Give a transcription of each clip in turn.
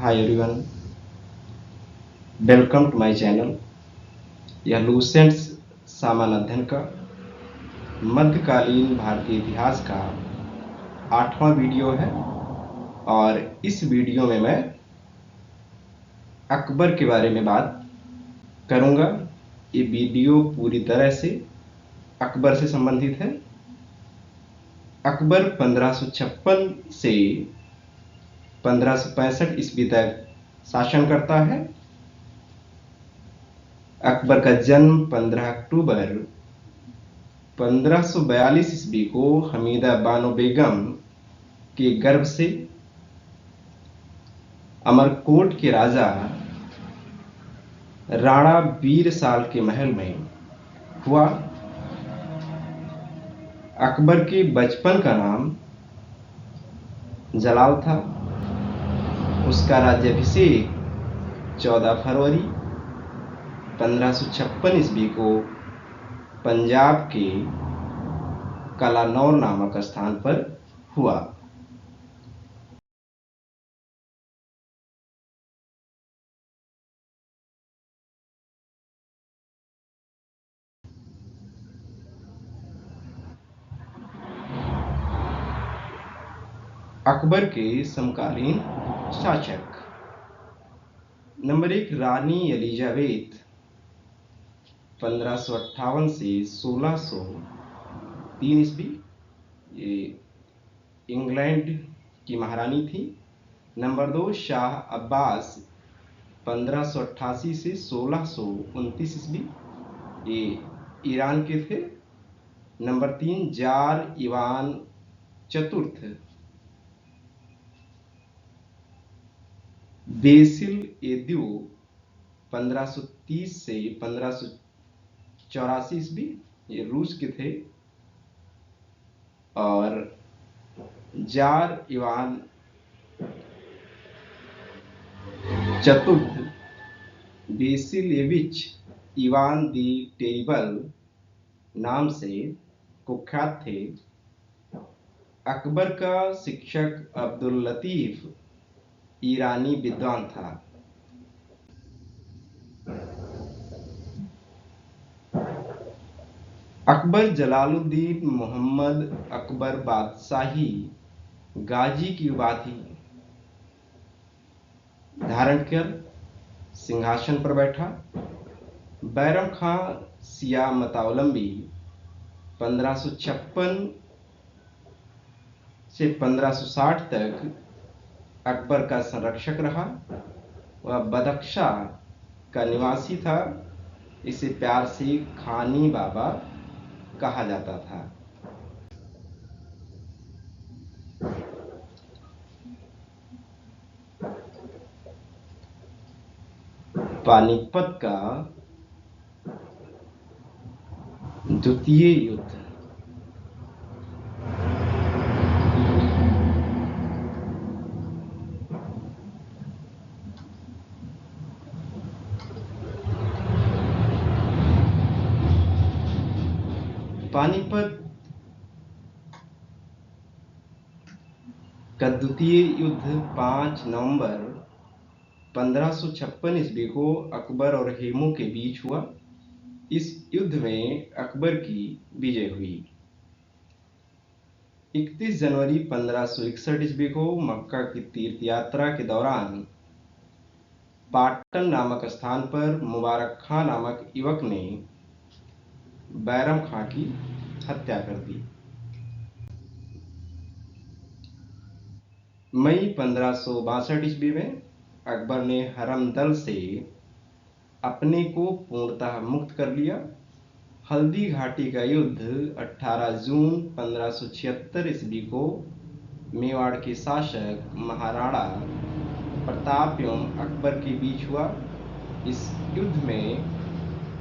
Hi everyone, welcome to my channel. यह Lucent's सामान्य अध्ययन का मध्यकालीन भारतीय इतिहास का 8वां वीडियो है और इस वीडियो में मैं अकबर के बारे में बात करूंगा। ये वीडियो पूरी तरह से अकबर से संबंधित है। अकबर 1556 से 1565 ईस्वी तक शासन करता है। अकबर का जन्म 15 अक्टूबर 1542 ईस्वी को हमीदा बानो बेगम के गर्भ से अमरकोट के राजा राणा बीरसाल के महल में हुआ। अकबर के बचपन का नाम जलाल था। उसका राज्याभिषेक 14 फरवरी 1556 ईस्वी को पंजाब के कलानौर नामक स्थान पर हुआ। अकबर के समकालीन शासक। नंबर 1, रानी एलिजाबेथ 1558 से 1603 ईस्वी। ये इंग्लैंड की महारानी थी। नंबर 2, शाह अब्बास 1588 से 1629 ईस्वी। ये ईरान के थे। नंबर 3, जार इवान चतुर्थ बेसिल एद्यू 1530 से 1584 ईस्वी। ये रूस के थे। और जार इवान चतुर्थ बेसिलेविच इवान दी टेरिबल नाम से कुख्यात थे। अकबर का शिक्षक अब्दुल लतीफ ईरानी विद्वान था। अकबर जलालुद्दीन मोहम्मद अकबर बादशाही गाजी की उपाधि धारण कर सिंहासन पर बैठा। बैरम खां सिया मतावलंबी 1556 से 1560 तक अकबर का संरक्षक रहा। वह बदख्शा का निवासी था। इसे प्यार से खानी बाबा कहा जाता था। पानीपत का द्वितीय युद्ध। पानीपत का द्वितीय युद्ध 5 नवंबर 1556 ईस्वी को अकबर और हेमू के बीच हुआ। इस युद्ध में अकबर की विजय हुई। 31 जनवरी 1561 ईस्वी को मक्का की तीर्थ यात्रा के दौरान पाटन नामक स्थान पर मुबारक खां नामक युवक ने बैरम खां की हत्या कर दी। मई 1562 ईस्वी में अकबर ने हरमदल से अपने को पूर्णतः मुक्त कर लिया। हल्दी घाटी का युद्ध 18 जून 1576 ईस्वी को मेवाड़ के शासक महाराणा प्रताप एवं अकबर के बीच हुआ। इस युद्ध में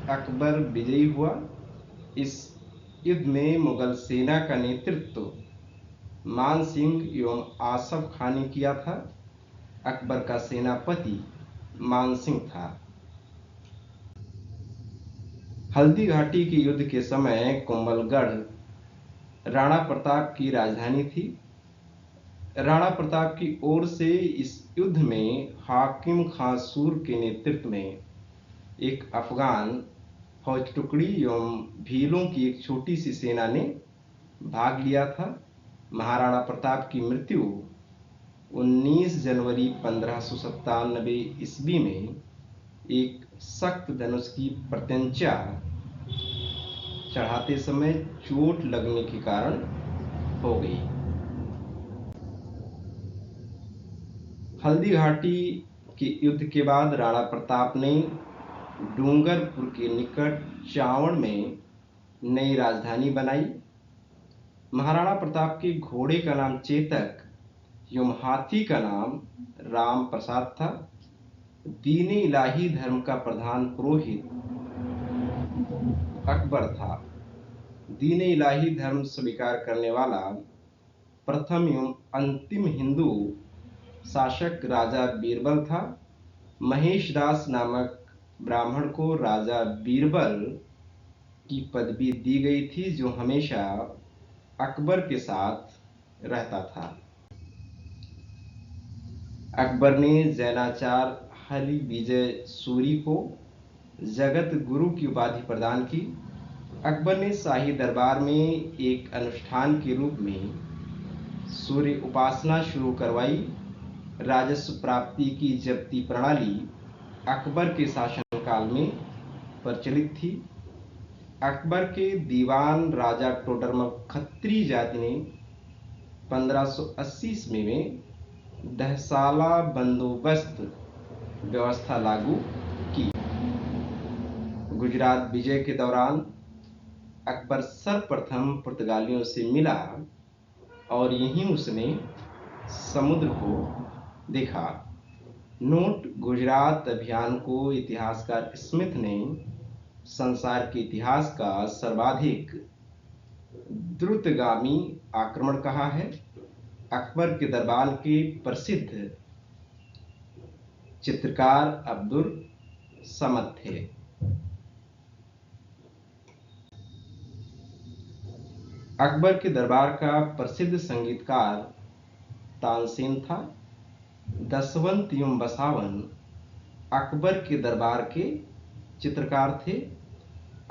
अकबर विजयी हुआ। इस युद्ध में मुगल सेना का नेतृत्व मान सिंह एवं आसफ खां ने किया था। अकबर का सेनापति मान सिंह था। हल्दी घाटी के युद्ध के समय कुंभलगढ़ राणा प्रताप की राजधानी थी। राणा प्रताप की ओर से इस युद्ध में हाकिम खां सूर के नेतृत्व में एक अफगान फौज टुकड़ी एवं भीलों की एक छोटी सी सेना ने भाग लिया था। महाराणा प्रताप की मृत्यु 19 जनवरी 1597 ईस्वी में एक सख्त धनुष की प्रत्यंचा चढ़ाते समय चोट लगने के कारण हो गई। हल्दी घाटी के युद्ध के बाद राणा प्रताप ने डूंगरपुर के निकट चावड़ में नई राजधानी बनाई। महाराणा प्रताप के घोड़े का नाम चेतक एवं हाथी का नाम राम प्रसाद था। दीन इलाही धर्म का प्रधान पुरोहित अकबर था। दीन इलाही धर्म स्वीकार करने वाला प्रथम एवं अंतिम हिंदू शासक राजा बीरबल था। महेश दास नामक ब्राह्मण को राजा बीरबल की पदवी दी गई थी, जो हमेशा अकबर के साथ रहता था। अकबर ने जैनाचार्य हरि विजय सूरी को जगत गुरु की उपाधि प्रदान की। अकबर ने शाही दरबार में एक अनुष्ठान के रूप में सूर्य उपासना शुरू करवाई। राजस्व प्राप्ति की जब्ती प्रणाली अकबर के शासनकाल में प्रचलित थी। अकबर के दीवान राजा टोडरमल खत्री जाति ने 1580 ईस्वी में दहसाला बंदोबस्त व्यवस्था लागू की। गुजरात विजय के दौरान अकबर सर्वप्रथम पुर्तगालियों से मिला और यहीं उसने समुद्र को देखा। नोट गुजरात अभियान को इतिहासकार स्मिथ ने संसार के इतिहास का सर्वाधिक द्रुतगामी आक्रमण कहा है। अकबर के दरबार के प्रसिद्ध चित्रकार अब्दुल समद थे। अकबर के दरबार का प्रसिद्ध संगीतकार तानसेन था। दसवंत एवं बसावन अकबर के दरबार के चित्रकार थे।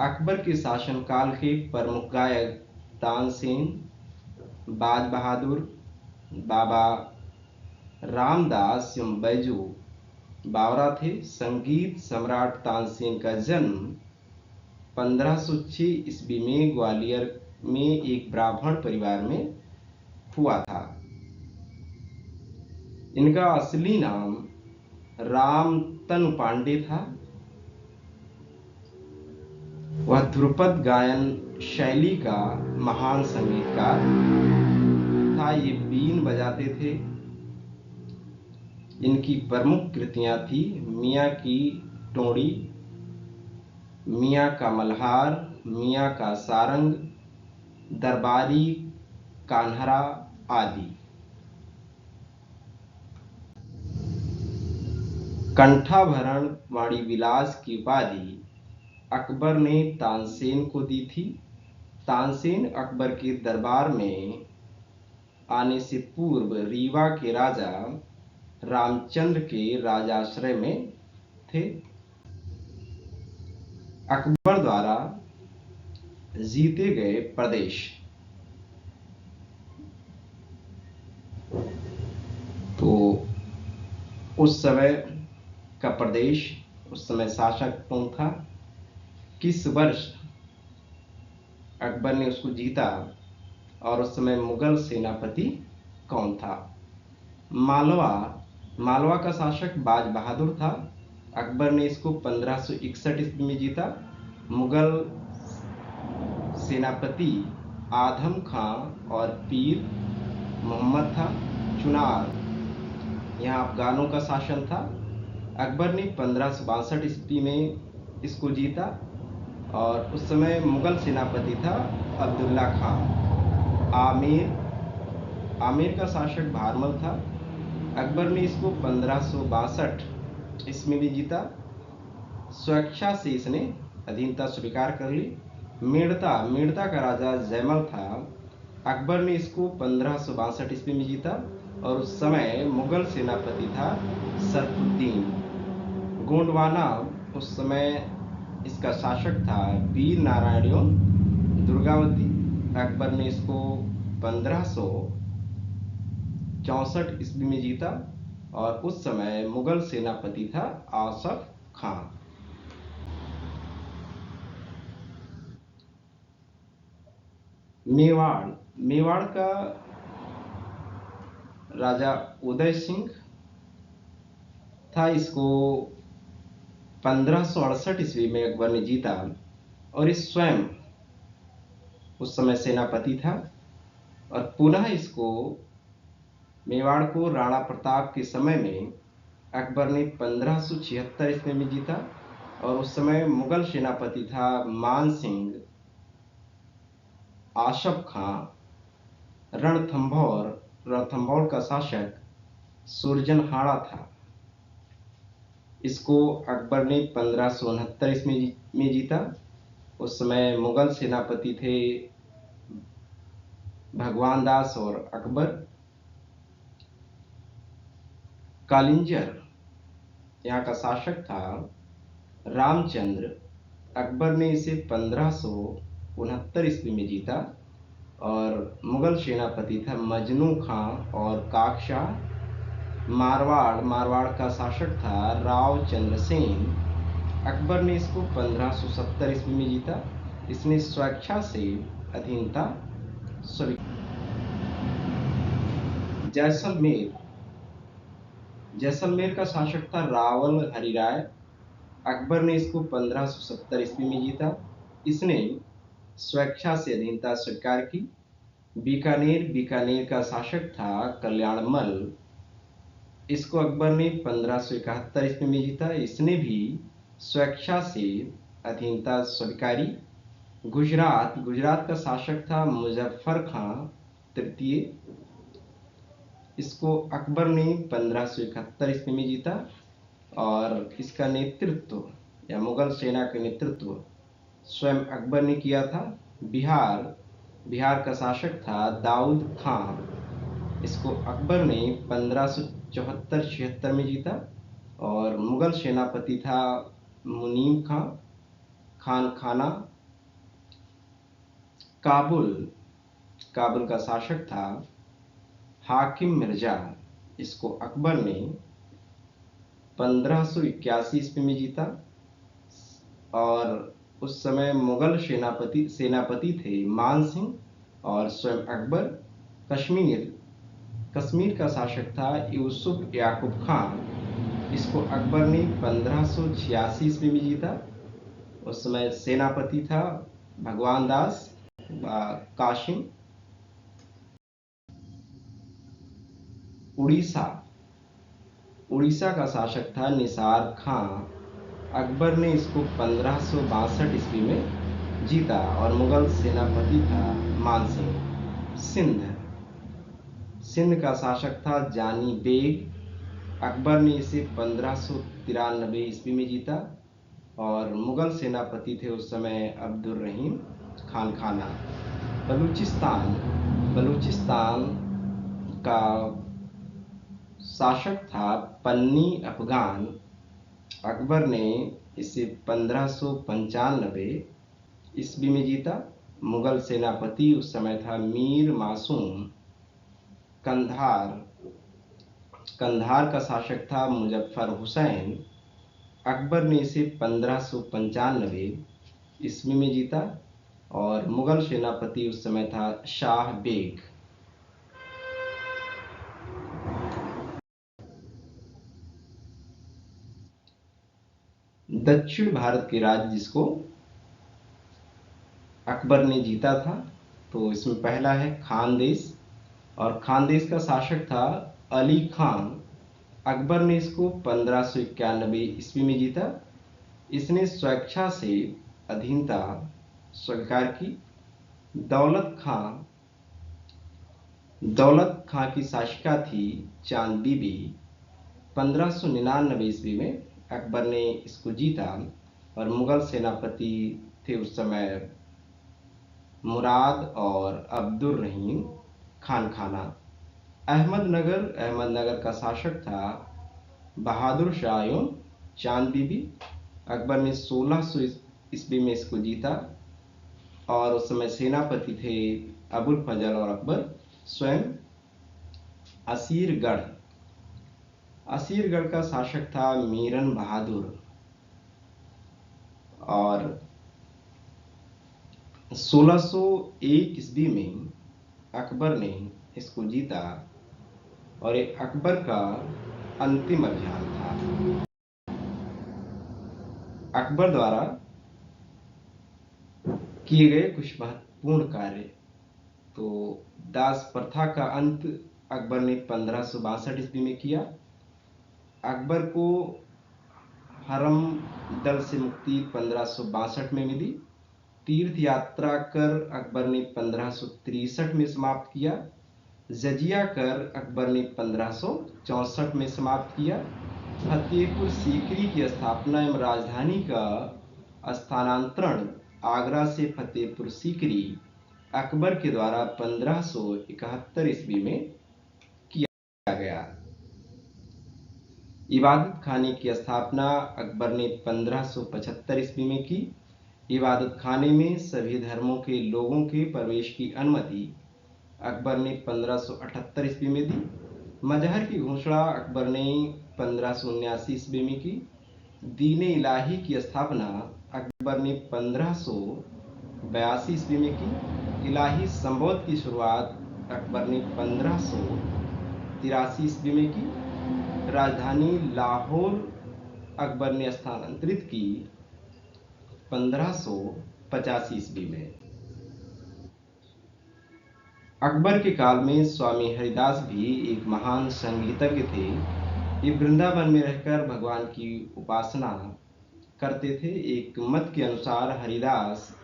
अकबर के शासनकाल के प्रमुख गायक तानसेन, बाज बहादुर, बाबा रामदास एवं बैजू बावरा थे। संगीत सम्राट तानसेन का जन्म 1506 ईस्वी में ग्वालियर में एक ब्राह्मण परिवार में हुआ था। इनका असली नाम रामतनु पांडे था। वह ध्रुपद गायन शैली का महान संगीतकार था। ये बीन बजाते थे। इनकी प्रमुख कृतियां थी मियाँ की टोड़ी, मियाँ का मल्हार, मियाँ का सारंग, दरबारी कान्हरा आदि। कंठाभरण वाणी विलास की उपाधि अकबर ने तानसेन को दी थी। तानसेन अकबर के दरबार में आने से पूर्व रीवा के राजा रामचंद्र के राजाश्रय में थे। अकबर द्वारा जीते गए प्रदेश तो उस समय का प्रदेश, उस समय शासक कौन था, किस वर्ष अकबर ने उसको जीता और उस समय मुगल सेनापति कौन था। मालवा का शासक बाज बहादुर था। अकबर ने इसको 1561 ईस्वी में जीता। मुगल सेनापति आदम खां और पीर मोहम्मद था। चुनार यहाँ अफगानों का शासन था। अकबर ने 1562 ईस्वी में इसको जीता और उस समय मुगल सेनापति था अब्दुल्ला खां। आमेर का शासक भारमल था। अकबर ने इसको 1562 ईस्वी में जीता। स्वेच्छा से इसने अधीनता स्वीकार कर ली। मेड़ता का राजा जयमल था। अकबर ने इसको 1562 ईस्वी में जीता। और उस समय मुगल सेनापति था सरफुद्दीन। गोंडवाना उस समय इसका शासक था वीर नारायण एवं दुर्गावती। अकबर ने इसको 1564 ईस्वी में जीता और उस समय मुगल सेनापति था आसफ खां। मेवाड़ मेवाड़ का राजा उदय सिंह था। इसको 1568 ईस्वी में अकबर ने जीता और इस स्वयं उस समय सेनापति था और पुनः इसको मेवाड़ को राणा प्रताप के समय में अकबर ने 1576 ईस्वी में जीता और उस समय मुगल सेनापति था मान सिंह आशफ खां। रणथंभौर का शासक सुरजनहाड़ा था। इसको अकबर ने 1569 ईस्वी में जीता। उस समय मुगल सेनापति थे भगवान दास और अकबर। कालिंजर यहाँ का शासक था रामचंद्र। अकबर ने इसे 1569 ईस्वी में जीता और मुगल सेनापति था मजनू खां और काकशाह। मारवाड़ का शासक था राव चंद्रसेन। अकबर ने इसको 1570 ईस्वी में जीता। इसने स्वेच्छा से अधीनता स्वीकार। जैसलमेर का शासक था रावल हरिराय। अकबर ने इसको 1570 ईस्वी में जीता। इसने स्वेच्छा से अधीनता स्वीकार की। बीकानेर का शासक था कल्याणमल। इसको अकबर ने 1571 ईस्वी में जीता। इसने भी स्वेच्छा से अधीनता स्वीकारी। गुजरात का शासक था मुजफ्फर खां तृतीय। इसको अकबर ने 1571 ईस्वी में जीता और इसका नेतृत्व या मुगल सेना का नेतृत्व स्वयं अकबर ने किया था। बिहार का शासक था दाऊद खां। इसको अकबर ने 1574-76 में जीता और मुगल सेनापति था मुनीम खान खाना। काबुल का शासक था हाकिम मिर्जा। इसको अकबर ने 1581 ईस्वी में जीता और उस समय मुगल सेनापति थे मान सिंह और स्वयं अकबर। कश्मीर का शासक था यूसुफ याकूब खान। इसको अकबर ने 1586 ईस्वी में जीता। उस समय सेनापति था भगवान दास काशिम। उड़ीसा का शासक था निसार खां। अकबर ने इसको 1562 ईस्वी में जीता और मुगल सेनापति था मान सिंह। सिंध का शासक था जानी बेग। अकबर ने इसे 1593 ईस्वी में जीता और मुगल सेनापति थे उस समय अब्दुल रहीम खान खाना। बलूचिस्तान का शासक था पन्नी अफगान। अकबर ने इसे 1595 ईस्वी में जीता। मुगल सेनापति उस समय था मीर मासूम। कंधार का शासक था मुजफ्फर हुसैन। अकबर ने इसे 1595 ईस्वी में जीता और मुगल सेनापति उस समय था शाह बेग। दक्षिण भारत के राज्य जिसको अकबर ने जीता था तो इसमें पहला है खानदेश और खानदेश का शासक था अली खान। अकबर ने इसको 1591 ईस्वी में जीता। इसने स्वेच्छा से अधीनता स्वीकार की। दौलत खां की शासिका थी चांद बीबी। 1599 ईस्वी में अकबर ने इसको जीता और मुगल सेनापति थे उस समय मुराद और अब्दुल रहीम खान खाना। अहमदनगर का शासक था बहादुर शाह एवं चांद बीबी। अकबर ने 1600 ईस्वी में इसको जीता और उस समय सेनापति थे अबुल फजल और अकबर स्वयं। असीरगढ़ का शासक था मीरन बहादुर और 1601 ईस्वी में अकबर ने इसको जीता और ये अकबर का अंतिम अभियान था। अकबर द्वारा किए गए कुछ महत्वपूर्ण कार्य। तो दास प्रथा का अंत अकबर ने 1562 ईस्वी में किया। अकबर को हरम दल से मुक्ति 1562 में मिली। तीर्थ यात्रा कर अकबर ने 1563 में समाप्त किया। जजिया कर अकबर ने 1564 में समाप्त किया। फतेहपुर सीकरी की स्थापना एवं राजधानी का स्थानांतरण आगरा से फतेहपुर सीकरी अकबर के द्वारा 1571 ईस्वी में किया गया। इबादत खाने की स्थापना अकबर ने 1575 ईस्वी में की। इबादत खाने में सभी धर्मों के लोगों के प्रवेश की अनुमति अकबर ने 1578 ईस्वी में दी। मजहर की घोषणा अकबर ने 1579 ईस्वी में की। दीन इलाही की स्थापना अकबर ने 1582 ईस्वी में की। इलाही संबोध की शुरुआत अकबर ने 1583 ईस्वी में की। राजधानी लाहौर अकबर ने स्थानांतरित की 1585 ईस्वी में। अकबर के काल में स्वामी हरिदास भी एक महान संगीतज्ञ थे। ये वृंदावन में रहकर भगवान की उपासना करते थे। एक मत के अनुसार हरिदास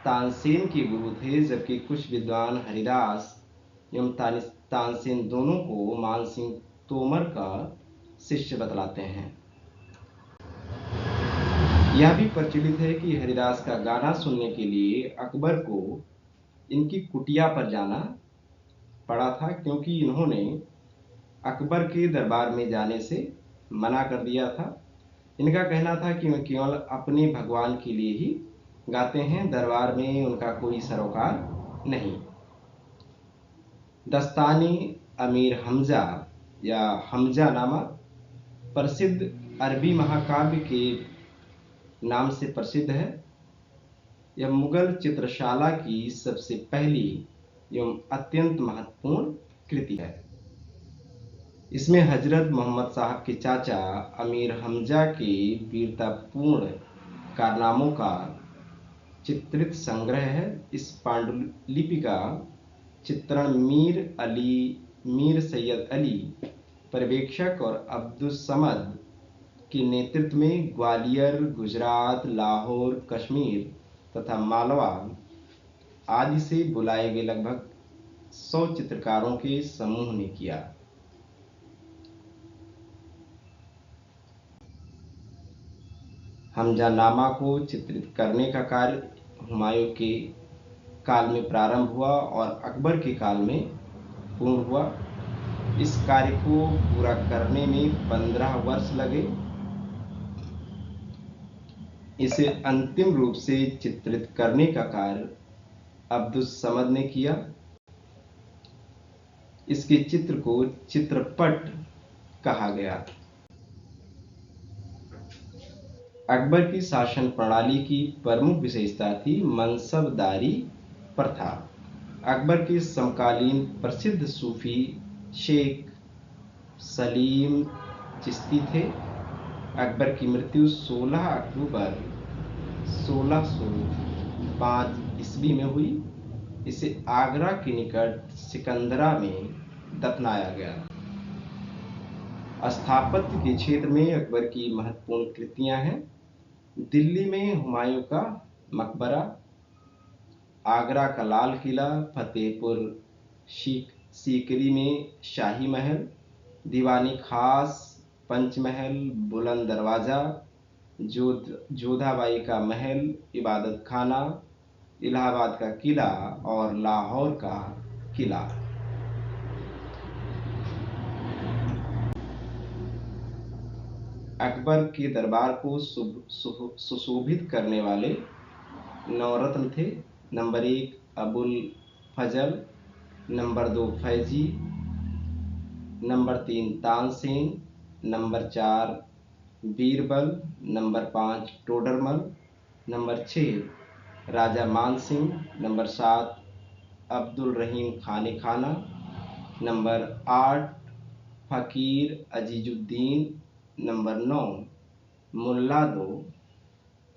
तानसेन के गुरु थे, जबकि कुछ विद्वान हरिदास एवं तानसेन दोनों को मानसिंह तोमर का शिष्य बतलाते हैं। यह भी प्रचलित है कि हरिदास का गाना सुनने के लिए अकबर को इनकी कुटिया पर जाना पड़ा था, क्योंकि इन्होंने अकबर के दरबार में जाने से मना कर दिया था। इनका कहना था कि वे केवल अपने भगवान के लिए ही गाते हैं, दरबार में उनका कोई सरोकार नहीं। दस्तानी अमीर हमजा या हमजा नामा प्रसिद्ध अरबी महाकाव्य के नाम से प्रसिद्ध है। यह मुगल चित्रशाला की सबसे पहली एवं अत्यंत महत्वपूर्ण कृति है। इसमें हजरत मोहम्मद साहब के चाचा अमीर हमजा के वीरतापूर्ण कारनामों का चित्रित संग्रह है। इस पांडुलिपि का चित्रण मीर सैयद अली पर्यवेक्षक और अब्दुल समद के नेतृत्व में ग्वालियर, गुजरात, लाहौर, कश्मीर तथा मालवा आदि से बुलाए गए लगभग 100 चित्रकारों के समूह ने किया। हमजानामा को चित्रित करने का कार्य हुमायूं के काल में प्रारंभ हुआ और अकबर के काल में पूर्ण हुआ। इस कार्य को पूरा करने में 15 वर्ष लगे। इसे अंतिम रूप से चित्रित करने का कार्य अब्दुल समद ने किया। इसके चित्र को चित्रपट कहा गया। अकबर की शासन प्रणाली की प्रमुख विशेषता थी मनसबदारी प्रथा। अकबर के समकालीन प्रसिद्ध सूफी शेख सलीम चिश्ती थे। अकबर की मृत्यु 16 अक्टूबर 1605 ईस्वी में हुई। इसे आगरा के निकट सिकंदरा में दफनाया गया। स्थापत्य के क्षेत्र में अकबर की महत्वपूर्ण कृतियां हैं। दिल्ली में हुमायूं का मकबरा, आगरा का लाल किला, फतेहपुर सीकरी में शाही महल, दीवानी खास, पंचमहल, बुलंद दरवाजा, जोधाबाई का महल, इबादत खाना, इलाहाबाद का किला और लाहौर का किला। अकबर के दरबार को सुशोभित करने वाले नवरत्न थे। Number 1 Abul Fazal, number 2 Faizi, number 3 Tansen, number 4 Birbal, number 5 Todarmal, number 6 Raja Mansingh, number 7 Abdul Rahim खाने खाना, नंबर 8 फ़कीर अजीजुद्दीन, नंबर 9 मुल्ला दो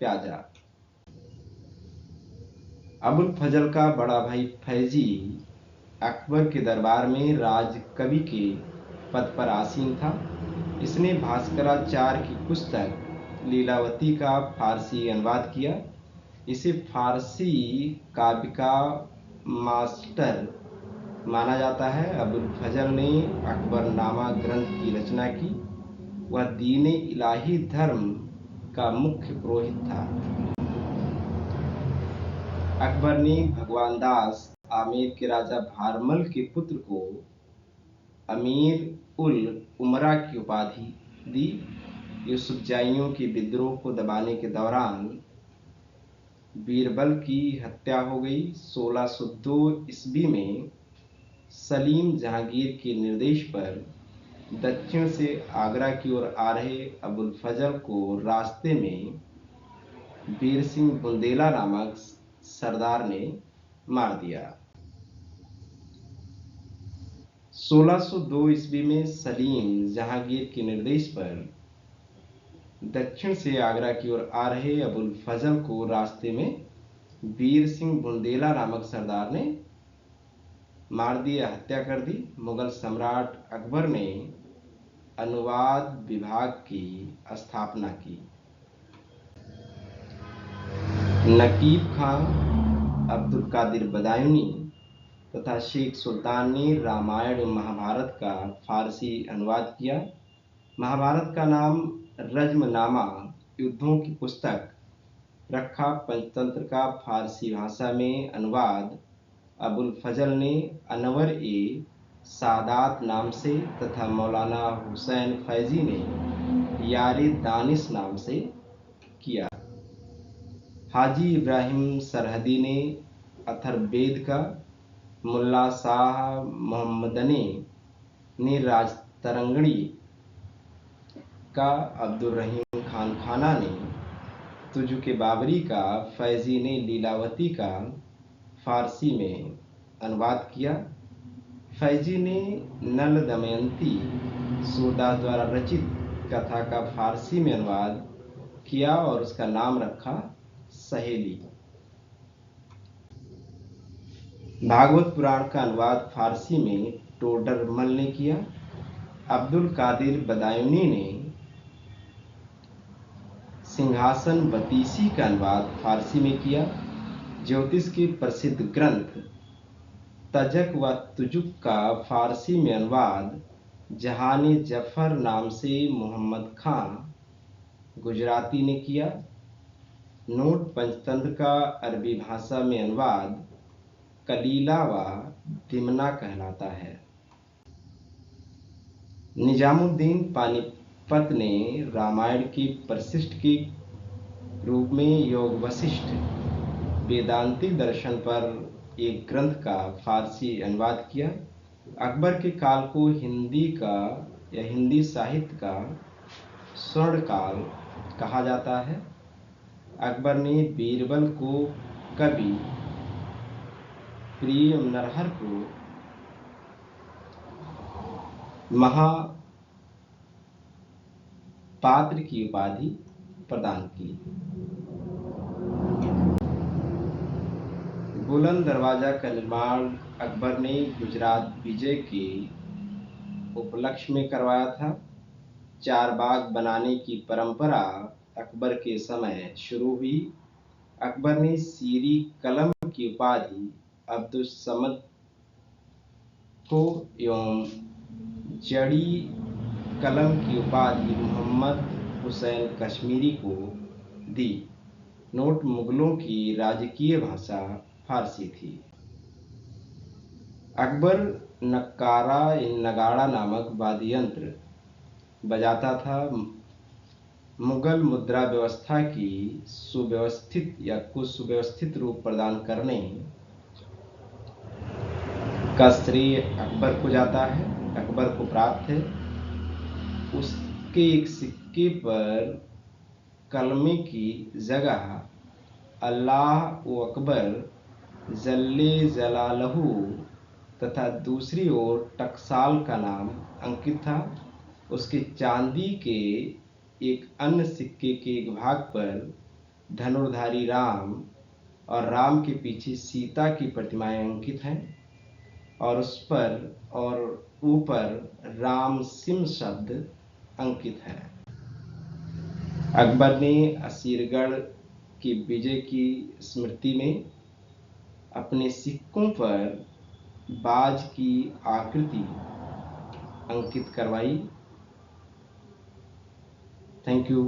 प्याजा। अबुल फजल का बड़ा भाई फैजी अकबर के दरबार में राज कवि के पद पर आसीन था। इसने भास्कराचार्य की पुस्तक लीलावती का फारसी अनुवाद किया। इसे फारसी काव्य का मास्टर माना जाता है। अबुल फजल ने अकबरनामा ग्रंथ की रचना की। वह दीन इलाही धर्म का मुख्य पुरोहित था। अकबर ने भगवान दास आमेर के राजा भारमल के पुत्र को अमीर उल उमरा की उपाधि दी। यूसुफजाइयों के विद्रोह को दबाने के दौरान बीरबल की हत्या हो गई। 1602 ईस्वी में सलीम जहांगीर के निर्देश पर दक्षिण से आगरा की ओर आ रहे अबुल फजल को रास्ते में बीर सिंह बुंदेला नामक सरदार ने मार दिया। 1602 ईस्वी में सलीम जहांगीर के निर्देश पर दक्षिण से आगरा की ओर आ रहे अबुल फजल को रास्ते में बीर सिंह बुंदेला नामक सरदार ने मार दिया, हत्या कर दी। मुगल सम्राट अकबर ने अनुवाद विभाग की स्थापना की। नकीब खां, अब्दुल कादिर बदायूनी तथा शेख सुल्तान ने रामायण एवं महाभारत का फारसी अनुवाद किया। महाभारत का नाम रज्मनामा युद्धों की पुस्तक रखा। पंचतंत्र का फारसी भाषा में अनुवाद अबुल फजल ने अनवर ए सादात नाम से तथा मौलाना हुसैन फैजी ने यारे दानिश नाम से किया। हाजी इब्राहिम सरहदी ने अथर्ववेद का, मुल्ला शाह मोहम्मदने ने राजतरंगणी का, अब्दुल रहीम खान खाना ने तुजु के बाबरी का, फैजी ने लीलावती का फारसी में अनुवाद किया। फैजी ने नल दमयंती सूरदास द्वारा रचित कथा का फारसी में अनुवाद किया और उसका नाम रखा सहेली। भागवत पुराण का अनुवाद फारसी में टोडरमल ने किया। अब्दुल कादिर बदायूनी ने सिंहासन बतीसी का अनुवाद फारसी में किया। ज्योतिष के प्रसिद्ध ग्रंथ तजक व तुजुक का फारसी में अनुवाद जहाने जफर नाम से मोहम्मद खां गुजराती ने किया। नोट पंचतंत्र का अरबी भाषा में अनुवाद कलीला व दिमना कहलाता है। निजामुद्दीन पानीपत ने रामायण के परिशिष्ट के रूप में योग वशिष्ठ वेदांतिक दर्शन पर एक ग्रंथ का फारसी अनुवाद किया। अकबर के काल को हिंदी का या हिंदी साहित्य का स्वर्ण काल कहा जाता है। अकबर ने बीरबल को कवि प्रिय नरहर को महापात्र की उपाधि प्रदान की। बुलंद दरवाजा का निर्माण अकबर ने गुजरात विजय के उपलक्ष्य में करवाया था। चार बाग बनाने की परंपरा अकबर के समय शुरू हुई। अकबर ने सीरी कलम की उपाधि अब्दुल समद को एवं जड़ी कलम की उपाधि मोहम्मद हुसैन कश्मीरी को दी। नोट मुगलों की राजकीय भाषा फारसी थी। अकबर नगाड़ा नामक वाद्य यंत्र बजाता था। मुगल मुद्रा व्यवस्था की सुव्यवस्थित या कुसुव्यवस्थित रूप प्रदान करने का श्रेय अकबर को जाता है, अकबर को प्राप्त है। उसके एक सिक्के पर कलमे की जगह अल्लाह व अकबर जल्ले जलालहू तथा दूसरी ओर टकसाल का नाम अंकित था। उसके चांदी के एक अन्य सिक्के के एक भाग पर धनुर्धारी राम और राम के पीछे सीता की प्रतिमाएं अंकित हैं और उस पर और ऊपर राम सिम शब्द अंकित है। अकबर ने असीरगढ़ की विजय की स्मृति में अपने सिक्कों पर बाज की आकृति अंकित करवाई। Thank you.